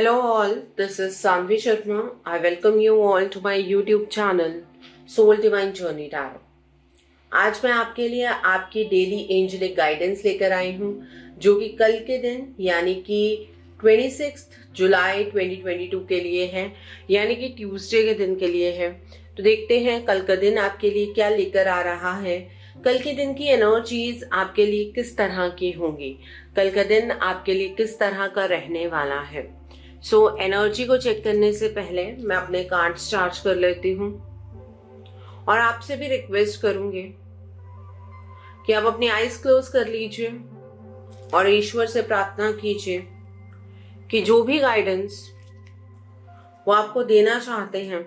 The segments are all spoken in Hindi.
Hello all, this is Sanvi Sharma. I welcome you all to my YouTube channel Soul Divine Journey Tarot. आज मैं आपके लिए आपकी डेली एंजलिक गाइडेंस लेकर आई हूँ जो कि कल के दिन यानी कि 26 जुलाई 2022 के लिए है, यानी कि ट्यूसडे के दिन के लिए है। तो देखते हैं कल का दिन आपके लिए क्या लेकर आ रहा है। कल के दिन की एनर्जीज आपके लिए किस तरह की होंगी, कल का दिन आपके लिए किस तरह का रहने वाला है। एनर्जी को चेक करने से पहले मैं अपने कार्ड्स चार्ज कर लेती हूँ और आपसे भी रिक्वेस्ट करूंगी कि आप अपनी आईज क्लोज कर लीजिए और ईश्वर से प्रार्थना कीजिए कि जो भी गाइडेंस वो आपको देना चाहते हैं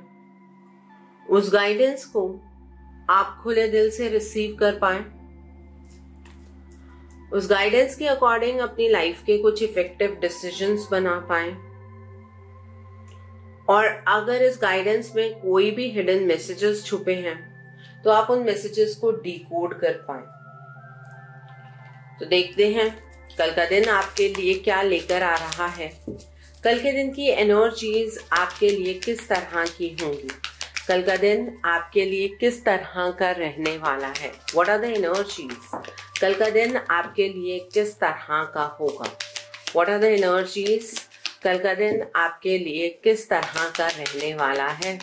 उस गाइडेंस को आप खुले दिल से रिसीव कर पाए, उस गाइडेंस के अकॉर्डिंग अपनी लाइफ के कुछ इफेक्टिव डिसीजंस बना पाए, और अगर इस गाइडेंस में कोई भी हिडन मैसेजेस छुपे हैं तो आप उन मैसेजेस को डिकोड कर पाए। तो देखते हैं कल का दिन आपके लिए क्या लेकर आ रहा है। कल के दिन की एनर्जीज आपके लिए किस तरह की होंगी, कल का दिन आपके लिए किस तरह का रहने वाला है। व्हाट आर द एनर्जीज, कल का दिन आपके लिए किस तरह का होगा। व्हाट आर द एनर्जीज, कल का दिन आपके लिए किस तरह का रहने वाला है।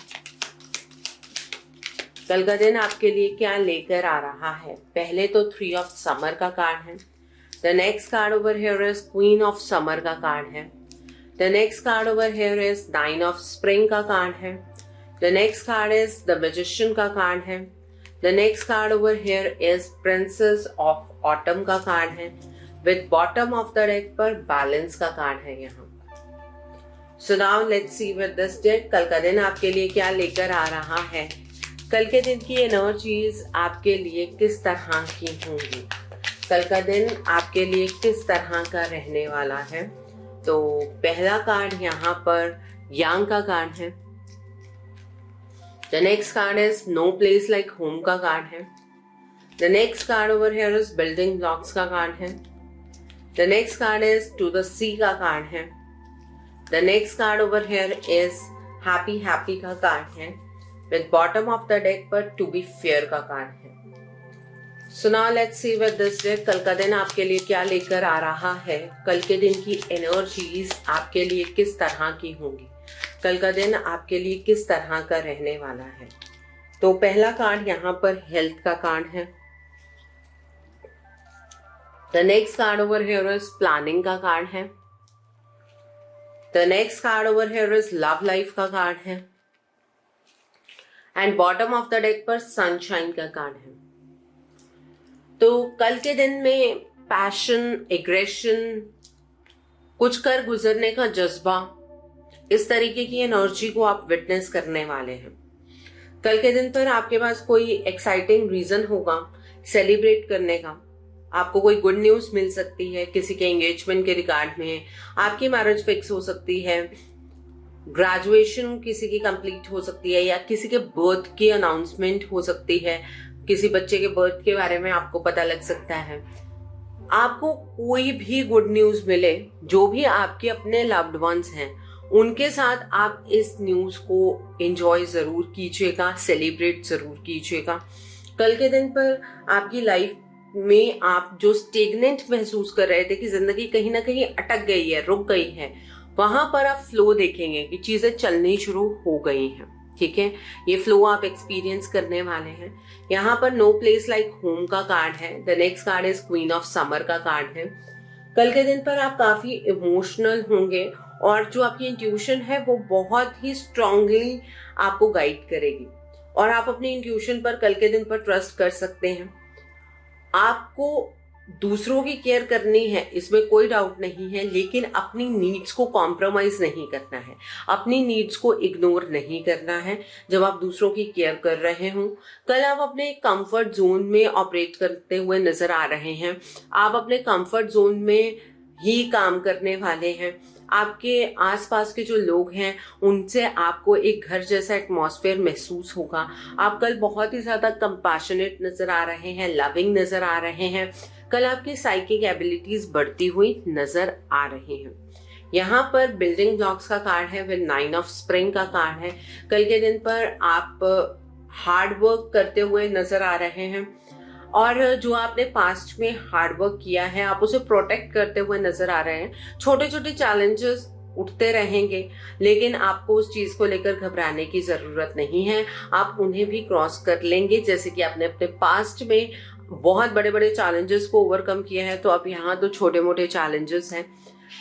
कल का दिन आपके लिए क्या लेकर आ रहा है। पहले तो 3 ऑफ समर का कार्ड है। The next card over here is queen of summer का कार्ड है। The next card over here is 9 of spring का कार्ड है। The next card is the magician का कार्ड है। The next card over here is princess of autumn का कार्ड है। With bottom of the deck पर बैलेंस का कार्ड है यहाँ। So now let's see with this deck कल का दिन आपके लिए क्या लेकर आ रहा है। कल के दिन की एनर्जीज आपके लिए किस तरह की होंगी, कल का दिन आपके लिए किस तरह का रहने वाला है। तो पहला कार्ड यहाँ पर यांग का कार्ड है। The next card is no place like home का कार्ड है। The next card over here is building blocks का कार्ड है। The next card is to the sea का कार्ड है। The next card over here is happy happy का कार्ड है। With bottom of the deck पर to be fair का कार्ड है। So now let's see with this deck कल का दिन आपके लिए क्या लेकर आ रहा है। कल के दिन की एनर्जीज आपके लिए किस तरह की होंगी, कल का दिन आपके लिए किस तरह का रहने वाला है। तो पहला कार्ड यहाँ पर हेल्थ का कार्ड है। The next card over here is planning का कार्ड है। The next card over here is love life का कार्ड है। And bottom of the deck पर सनशाइन का कार्ड है। तो कल के दिन में पैशन, एग्रेशन, कुछ कर गुजरने का जज्बा, इस तरीके की एनर्जी को आप विटनेस करने वाले हैं। कल के दिन पर आपके पास कोई एक्साइटिंग रीजन होगा सेलिब्रेट करने का। आपको कोई गुड न्यूज मिल सकती है, किसी के एंगेजमेंट के रिगार्ड में, आपकी मैरिज फिक्स हो सकती है, ग्रेजुएशन किसी की कंप्लीट हो सकती है, या किसी के बर्थ की अनाउंसमेंट हो सकती है, किसी बच्चे के बर्थ के बारे में आपको पता लग सकता है। आपको कोई भी गुड न्यूज मिले, जो भी आपके अपने लव्ड वंस हैं उनके साथ आप इस न्यूज को एंजॉय जरूर कीजिएगा, सेलिब्रेट जरूर कीजिएगा। कल के दिन पर आपकी लाइफ में आप जो स्टेगनेंट महसूस कर रहे थे कि जिंदगी कहीं ना कहीं अटक गई है, रुक गई है, वहां पर आप फ्लो देखेंगे कि चीजें चलनी शुरू हो गई हैं। ठीक है, ये फ्लो आप एक्सपीरियंस करने वाले हैं। यहाँ पर नो प्लेस लाइक होम का कार्ड है। The next card is queen of summer का कार्ड है। कल के दिन पर आप काफी इमोशनल होंगे और जो आपकी इंट्यूशन है वो बहुत ही स्ट्रांगली आपको गाइड करेगी और आप अपनी इंट्यूशन पर कल के दिन पर ट्रस्ट कर सकते हैं। आपको दूसरों की केयर करनी है, इसमें कोई डाउट नहीं है, लेकिन अपनी नीड्स को कॉम्प्रोमाइज नहीं करना है, अपनी नीड्स को इग्नोर नहीं करना है जब आप दूसरों की केयर कर रहे हो। कल आप अपने कंफर्ट जोन में ऑपरेट करते हुए नजर आ रहे हैं। आप अपने कंफर्ट जोन में ही काम करने वाले हैं। आपके आसपास के जो लोग हैं उनसे आपको एक घर जैसा एटमॉस्फेयर महसूस होगा। आप कल बहुत ही ज्यादा कंपैशनेट नजर आ रहे हैं, लविंग नजर आ रहे हैं। कल आपकी साइकिक एबिलिटीज बढ़ती हुई नजर आ रही हैं। यहाँ पर बिल्डिंग ब्लॉक्स का कार्ड है विद 9 ऑफ स्प्रिंग का कार्ड है। कल के दिन पर आप हार्ड वर्क करते हुए नजर आ रहे हैं और जो आपने पास्ट में हार्ड वर्क किया है आप उसे प्रोटेक्ट करते हुए नजर आ रहे हैं। छोटे छोटे चैलेंजेस उठते रहेंगे लेकिन आपको उस चीज को लेकर घबराने की जरूरत नहीं है, आप उन्हें भी क्रॉस कर लेंगे। जैसे कि आपने अपने पास्ट में बहुत बड़े बड़े चैलेंजेस को ओवरकम किया है तो अब यहाँ तो छोटे मोटे चैलेंजेस हैं।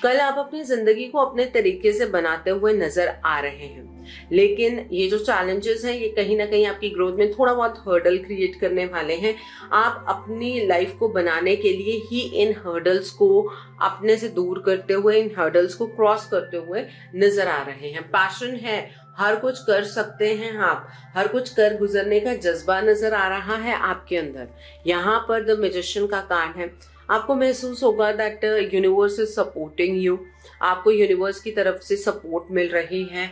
कल आप अपनी जिंदगी को अपने तरीके से बनाते हुए नजर आ रहे हैं लेकिन ये जो चैलेंजेस हैं ये कहीं ना कहीं आपकी ग्रोथ में थोड़ा बहुत हर्डल क्रिएट करने वाले हैं। आप अपनी लाइफ को बनाने के लिए ही इन हर्डल्स को अपने से दूर करते हुए, इन हर्डल्स को क्रॉस करते हुए नजर आ रहे हैं। पैशन है, हर कुछ कर सकते हैं आप, हर कुछ कर गुजरने का जज्बा नजर आ रहा है आपके अंदर। यहाँ पर द मैजिशियन का कार्ड है। आपको महसूस होगा that universe is supporting you, आपको यूनिवर्स की तरफ से सपोर्ट मिल रही है।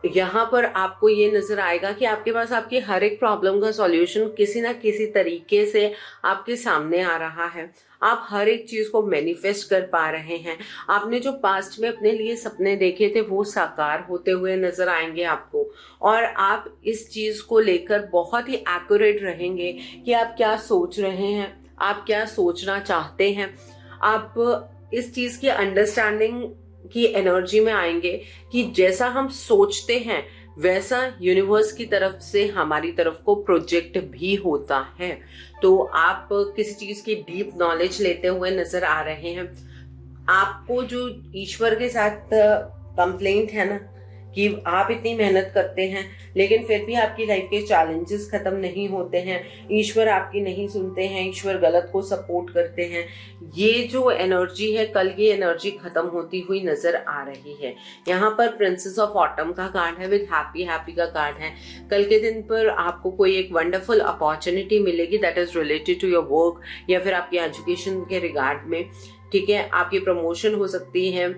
यहाँ पर आपको ये नजर आएगा कि आपके पास आपकी हर एक प्रॉब्लम का सॉल्यूशन किसी ना किसी तरीके से आपके सामने आ रहा है। आप हर एक चीज को मैनिफेस्ट कर पा रहे हैं। आपने जो पास्ट में अपने लिए सपने देखे थे वो साकार होते हुए नजर आएंगे आपको और आप इस चीज को लेकर बहुत ही एक्यूरेट रहेंगे कि आप क्या सोच रहे हैं, आप क्या सोचना चाहते हैं। आप इस चीज की अंडरस्टैंडिंग की एनर्जी में आएंगे कि जैसा हम सोचते हैं वैसा यूनिवर्स की तरफ से हमारी तरफ को प्रोजेक्ट भी होता है। तो आप किसी चीज की डीप नॉलेज लेते हुए नजर आ रहे हैं। आपको जो ईश्वर के साथ कंप्लेंट है ना कि आप इतनी मेहनत करते हैं लेकिन फिर भी आपकी लाइफ के चैलेंजेस खत्म नहीं होते हैं, ईश्वर आपकी नहीं सुनते हैं, ईश्वर गलत को सपोर्ट करते हैं, ये जो एनर्जी है कल की एनर्जी खत्म होती हुई नजर आ रही है। यहाँ पर प्रिंसेस ऑफ ऑटम का कार्ड है विद हैप्पी का कार्ड है। कल के दिन पर आपको कोई एक वंडरफुल अपॉर्चुनिटी मिलेगी that is related to your work या फिर आपकी एजुकेशन के रिगार्ड में। ठीक है, आपकी प्रमोशन हो सकती है,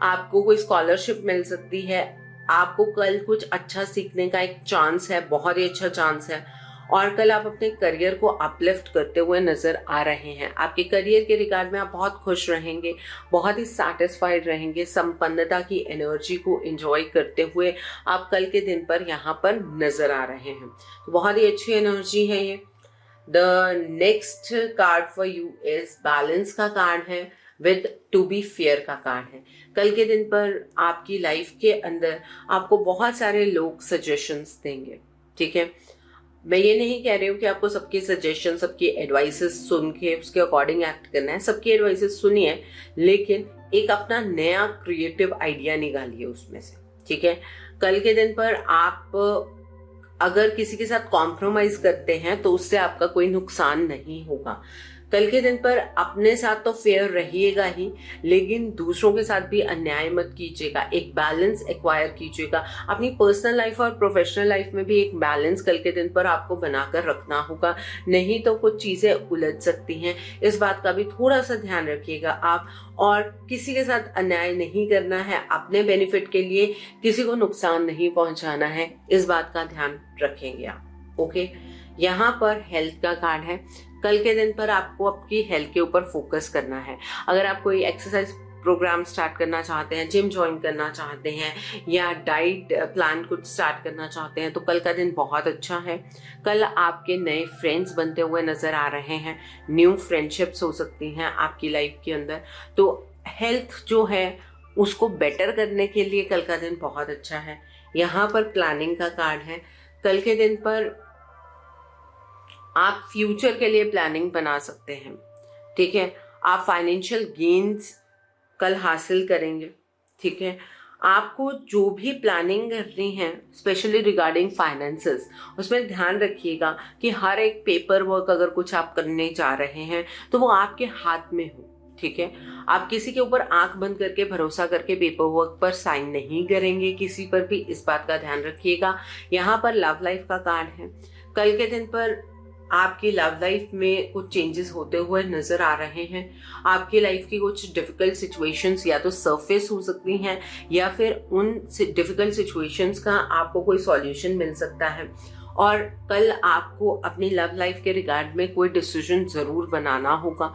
आपको कोई स्कॉलरशिप मिल सकती है, आपको कल कुछ अच्छा सीखने का एक चांस है, बहुत ही अच्छा चांस है। और कल आप अपने करियर को अपलिफ्ट करते हुए नजर आ रहे हैं। आपके करियर के रिगार्ड में आप बहुत खुश रहेंगे, बहुत ही सेटिस्फाइड रहेंगे, संपन्नता की एनर्जी को एंजॉय करते हुए आप कल के दिन पर यहाँ पर नजर आ रहे हैं। तो बहुत ही अच्छी एनर्जी है ये। The next card for you is balance का कार्ड है विद टू बी फेयर का कार्ड है। कल के दिन पर आपकी लाइफ के अंदर आपको बहुत सारे लोग सजेशंस देंगे। ठीक है, मैं ये नहीं कह रही हूँ कि आपको सबकी सजेशन, सबकी एडवाइसेस सुन के उसके अकॉर्डिंग एक्ट करना है। सबकी एडवाइसेस सुनिए लेकिन एक अपना नया क्रिएटिव आइडिया निकालिए उसमें से। ठीक है, कल के दिन पर आप अगर किसी के साथ कॉम्प्रोमाइज करते हैं तो उससे आपका कोई नुकसान नहीं होगा। कल के दिन पर अपने साथ तो फेयर रहिएगा ही लेकिन दूसरों के साथ भी अन्याय मत कीजिएगा, एक बैलेंस एक्वायर कीजिएगा। अपनी पर्सनल लाइफ और प्रोफेशनल लाइफ में भी एक बैलेंस कल के दिन पर आपको बनाकर रखना होगा, नहीं तो कुछ चीजें उलझ सकती हैं। इस बात का भी थोड़ा सा ध्यान रखिएगा आप। और किसी के साथ अन्याय नहीं करना है, अपने बेनिफिट के लिए किसी को नुकसान नहीं पहुंचाना है, इस बात का ध्यान रखेंगे आप। ओके, यहाँ पर हेल्थ का कार्ड है। कल के दिन पर आपको आपकी हेल्थ के ऊपर फोकस करना है। अगर आप कोई एक्सरसाइज प्रोग्राम स्टार्ट करना चाहते हैं, जिम ज्वाइन करना चाहते हैं या डाइट प्लान कुछ स्टार्ट करना चाहते हैं तो कल का दिन बहुत अच्छा है। कल आपके नए फ्रेंड्स बनते हुए नजर आ रहे हैं, न्यू फ्रेंडशिप्स हो सकती हैं आपकी लाइफ के अंदर। तो हेल्थ जो है उसको बेटर करने के लिए कल का दिन बहुत अच्छा है। यहाँ पर प्लानिंग का कार्ड है। कल के दिन पर आप फ्यूचर के लिए प्लानिंग बना सकते हैं। ठीक है, आप फाइनेंशियल गेन्स कल हासिल करेंगे। ठीक है, आपको जो भी प्लानिंग करनी है स्पेशली रिगार्डिंग फाइनेंसेस, उसमें ध्यान रखिएगा कि हर एक पेपर वर्क अगर कुछ आप करने जा रहे हैं तो वो आपके हाथ में हो। ठीक है, आप किसी के ऊपर आंख बंद करके भरोसा करके पेपर वर्क पर साइन नहीं करेंगे किसी पर भी, इस बात का ध्यान रखिएगा। यहाँ पर लव लाइफ का कार्ड है। कल के दिन पर आपकी लव लाइफ में कुछ चेंजेस होते हुए नजर आ रहे हैं। आपकी लाइफ की कुछ डिफिकल्ट सिचुएशंस या तो सरफेस हो सकती हैं या फिर उन डिफिकल्ट सिचुएशंस का आपको कोई सॉल्यूशन मिल सकता है। और कल आपको अपनी लव लाइफ के रिगार्ड में कोई डिसीजन जरूर बनाना होगा।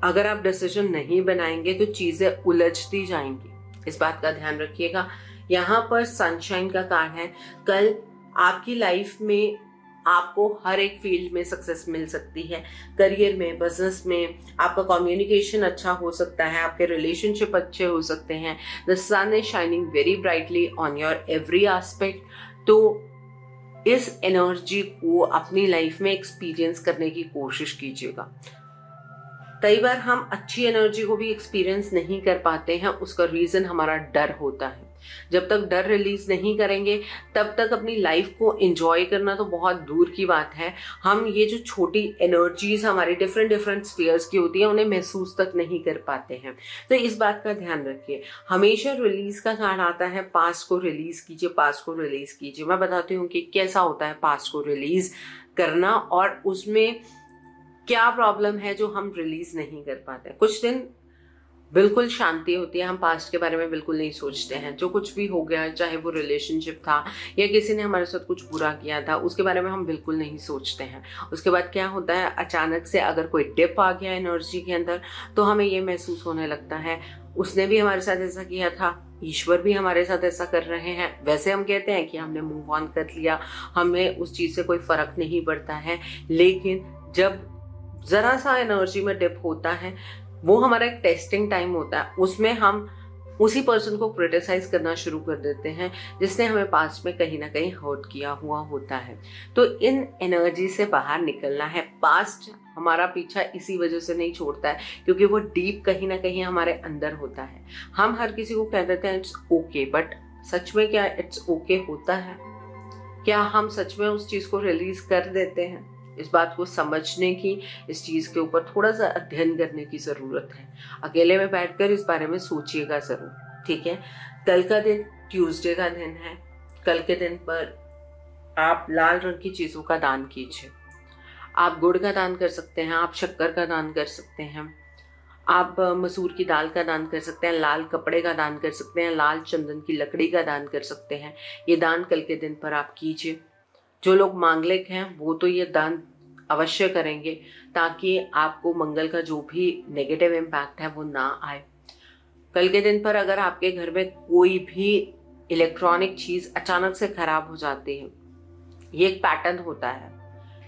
अगर आप डिसीजन नहीं बनाएंगे तो चीजें उलझती जाएंगी। इस बात का ध्यान रखिएगा। यहाँ पर सनशाइन का कार्ड है। कल आपकी लाइफ में आपको हर एक फील्ड में सक्सेस मिल सकती है। करियर में, बिजनेस में आपका कम्युनिकेशन अच्छा हो सकता है, आपके रिलेशनशिप अच्छे हो सकते हैं। The sun is shining very brightly on your every aspect. तो इस एनर्जी को अपनी लाइफ में एक्सपीरियंस करने की कोशिश कीजिएगा। कई बार हम अच्छी एनर्जी को भी एक्सपीरियंस नहीं कर पाते हैं, उसका रीजन हमारा डर होता है। जब तक डर रिलीज नहीं करेंगे तब तक अपनी लाइफ को एंजॉय करना तो बहुत दूर की बात है। हम ये जो छोटी एनर्जीज हमारी डिफरेंट स्फीयर्स की होती है उन्हें महसूस तक नहीं कर पाते हैं। तो इस बात का ध्यान रखिए। हमेशा रिलीज का कार्ड आता है, पास्ट को रिलीज कीजिए, पास्ट को रिलीज कीजिए। मैं बताती हूँ कि कैसा होता है पास्ट को रिलीज करना और उसमें क्या प्रॉब्लम है जो हम रिलीज नहीं कर पाते। कुछ दिन बिल्कुल शांति होती है, हम पास्ट के बारे में बिल्कुल नहीं सोचते हैं। जो कुछ भी हो गया, चाहे वो रिलेशनशिप था या किसी ने हमारे साथ कुछ बुरा किया था, उसके बारे में हम बिल्कुल नहीं सोचते हैं। उसके बाद क्या होता है, अचानक से अगर कोई डिप आ गया एनर्जी के अंदर तो हमें ये महसूस होने लगता है उसने भी हमारे साथ ऐसा किया था, ईश्वर भी हमारे साथ ऐसा कर रहे हैं। वैसे हम कहते हैं कि हमने मूव ऑन कर लिया, हमें उस चीज़ से कोई फर्क नहीं पड़ता है, लेकिन जब जरा सा एनर्जी में डिप होता है वो हमारा एक टेस्टिंग टाइम होता है। उसमें हम उसी पर्सन को क्रिटिसाइज करना शुरू कर देते हैं जिसने हमें पास्ट में कहीं ना कहीं हर्ट किया हुआ होता है। तो इन एनर्जी से बाहर निकलना है। पास्ट हमारा पीछा इसी वजह से नहीं छोड़ता है क्योंकि वो डीप कहीं ना कहीं हमारे अंदर होता है। हम हर किसी को कह देते हैं इट्स ओके, बट सच में क्या इट्स ओके होता है? क्या हम सच में उस चीज़ को रिलीज कर देते हैं? इस बात को समझने की, इस चीज़ के ऊपर थोड़ा सा अध्ययन करने की ज़रूरत है। अकेले में बैठकर इस बारे में सोचिएगा ज़रूर, ठीक है। कल का दिन ट्यूसडे का दिन है। कल के दिन पर आप लाल रंग की चीज़ों का दान कीजिए। आप गुड़ का दान कर सकते हैं, आप शक्कर का दान कर सकते हैं, आप मसूर की दाल का दान कर सकते हैं, लाल कपड़े का दान कर सकते हैं, लाल चंदन की लकड़ी का दान कर सकते हैं। ये दान कल के दिन पर आप कीजिए। जो लोग मांगलिक हैं वो तो ये दान अवश्य करेंगे ताकि आपको मंगल का जो भी नेगेटिव इम्पैक्ट है वो ना आए। कल के दिन पर अगर आपके घर में कोई भी इलेक्ट्रॉनिक चीज़ अचानक से खराब हो जाती है, ये एक पैटर्न होता है।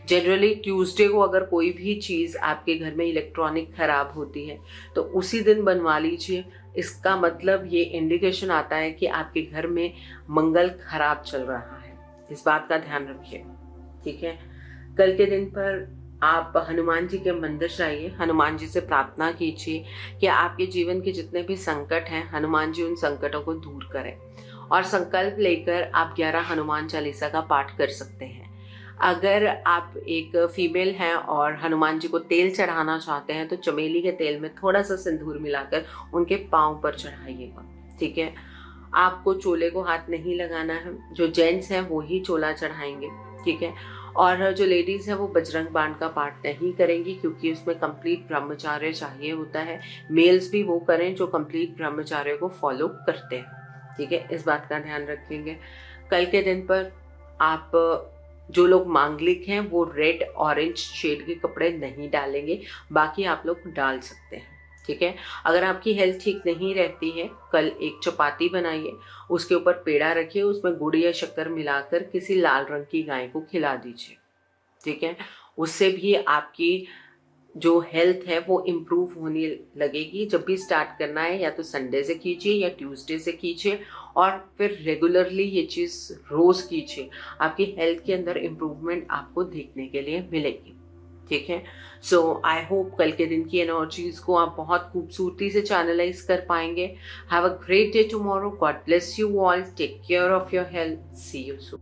जनरली ट्यूसडे को अगर कोई भी चीज़ आपके घर में इलेक्ट्रॉनिक खराब होती है तो उसी दिन बनवा लीजिए। इसका मतलब ये इंडिकेशन आता है कि आपके घर में मंगल खराब चल रहा है। इस बात का ध्यान रखिए, ठीक है। कल के दिन पर आप हनुमान जी के मंदिर जाइए, हनुमान जी से प्रार्थना कीजिए कि आपके जीवन के जितने भी संकट हैं हनुमान जी उन संकटों को दूर करें। और संकल्प लेकर आप 11 हनुमान चालीसा का पाठ कर सकते हैं। अगर आप एक फीमेल हैं और हनुमान जी को तेल चढ़ाना चाहते हैं तो चमेली के तेल में थोड़ा सा सिंदूर मिलाकर उनके पाँव पर चढ़ाइएगा, ठीक है। आपको चोले को हाथ नहीं लगाना है। जो जेंट्स हैं वो ही चोला चढ़ाएंगे, ठीक है। और जो लेडीज़ हैं वो बजरंग बाण का पाठ नहीं करेंगी क्योंकि उसमें कंप्लीट ब्रह्मचार्य चाहिए होता है। मेल्स भी वो करें जो कंप्लीट ब्रह्मचार्य को फॉलो करते हैं, ठीक है। इस बात का ध्यान रखेंगे। कल के दिन पर आप जो लोग मांगलिक हैं वो रेड ऑरेंज शेड के कपड़े नहीं डालेंगे, बाकी आप लोग डाल सकते हैं, ठीक है। अगर आपकी हेल्थ ठीक नहीं रहती है, कल एक चपाती बनाइए, उसके ऊपर पेड़ा रखिए, उसमें गुड़ या शक्कर मिलाकर किसी लाल रंग की गाय को खिला दीजिए, ठीक है। उससे भी आपकी जो हेल्थ है वो इम्प्रूव होने लगेगी। जब भी स्टार्ट करना है या तो संडे से कीजिए या ट्यूसडे से कीजिए और फिर रेगुलरली ये चीज़ रोज़ कीजिए। आपकी हेल्थ के अंदर इम्प्रूवमेंट आपको देखने के लिए मिलेगी, ठीक है। सो आई होप कल के दिन की एनर्जीज को आप बहुत खूबसूरती से चैनलाइज कर पाएंगे। Have a great day tomorrow. God bless you all. Take care of your health. See you soon.